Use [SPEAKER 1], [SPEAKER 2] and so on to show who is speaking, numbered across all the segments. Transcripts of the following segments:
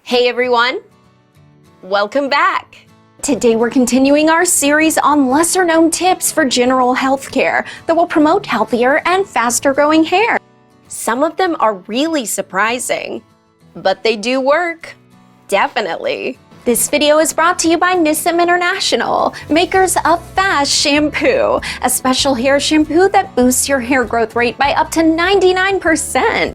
[SPEAKER 1] Hey everyone, welcome back. Today we're continuing our series on lesser-known tips for general health care that will promote healthier and faster-growing hair. Some of them are really surprising, but they do work. Definitely. This video is brought to you by Nissim International, makers of F.A.S.T shampoo, a special hair shampoo that boosts your hair growth rate by up to 99%.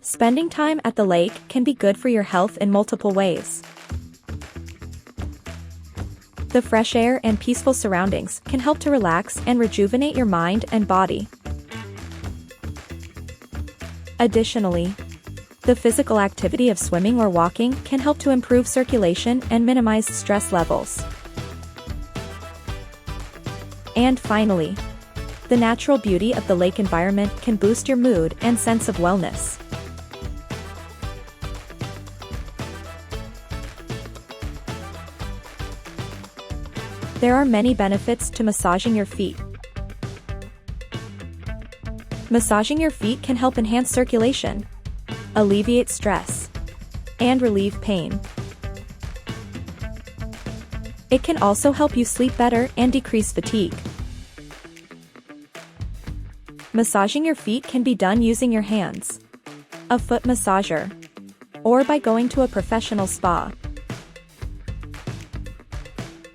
[SPEAKER 2] Spending time at the lake can be good for your health in multiple ways. The fresh air and peaceful surroundings can help to relax and rejuvenate your mind and body. Additionally, the physical activity of swimming or walking can help to improve circulation and minimize stress levels. And finally, the natural beauty of the lake environment can boost your mood and sense of wellness. There are many benefits to massaging your feet. Massaging your feet can help enhance circulation, alleviate stress, and relieve pain. It can also help you sleep better and decrease fatigue. Massaging your feet can be done using your hands, a foot massager, or by going to a professional spa.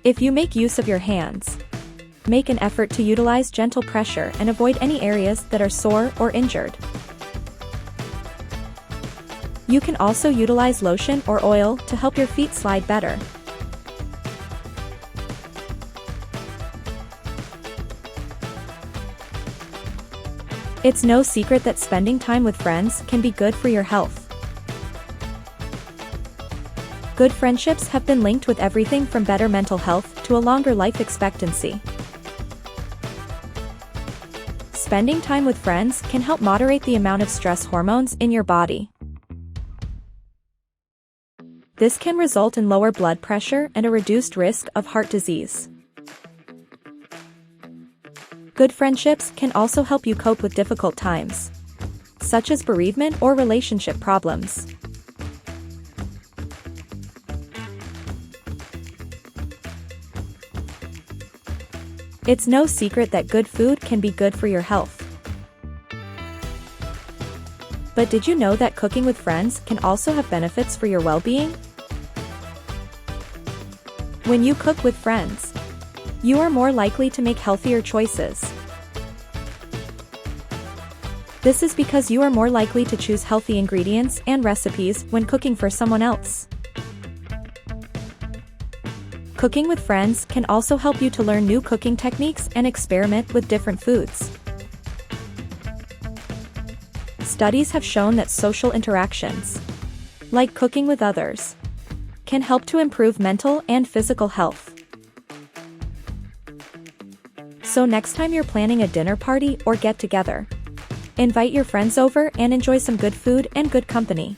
[SPEAKER 2] If you make use of your hands, make an effort to utilize gentle pressure and avoid any areas that are sore or injured. You can also utilize lotion or oil to help your feet slide better. It's no secret that spending time with friends can be good for your health. Good friendships have been linked with everything from better mental health to a longer life expectancy. Spending time with friends can help moderate the amount of stress hormones in your body. This can result in lower blood pressure and a reduced risk of heart disease. Good friendships can also help you cope with difficult times, such as bereavement or relationship problems. It's no secret that good food can be good for your health. But did you know that cooking with friends can also have benefits for your well-being? When you cook with friends, you are more likely to make healthier choices. This is because you are more likely to choose healthy ingredients and recipes when cooking for someone else. Cooking with friends can also help you to learn new cooking techniques and experiment with different foods. Studies have shown that social interactions, like cooking with others, can help to improve mental and physical health. So next time you're planning a dinner party or get-together, invite your friends over and enjoy some good food and good company.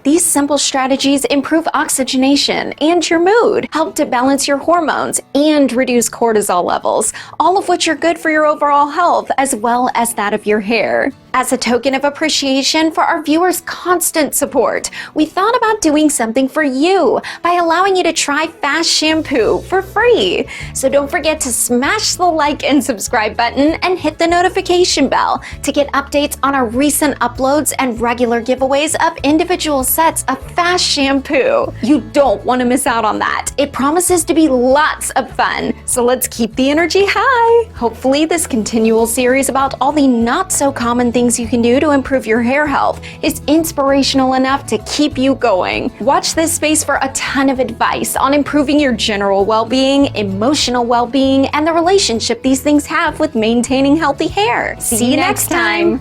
[SPEAKER 1] These simple strategies improve oxygenation and your mood, help to balance your hormones, and reduce cortisol levels, all of which are good for your overall health as well as that of your hair. As a token of appreciation for our viewers' constant support, we thought about doing something for you by allowing you to try F.A.S.T shampoo for free. So don't forget to smash the like and subscribe button and hit the notification bell to get updates on our recent uploads and regular giveaways of individual sets of F.A.S.T shampoo. You don't want to miss out on that. It promises to be lots of fun. So let's keep the energy high. Hopefully this continual series about all the not so common things you can do to improve your hair health is inspirational enough to keep you going. Watch this space for a ton of advice on improving your general well-being, emotional well-being, and the relationship these things have with maintaining healthy hair. See you next time.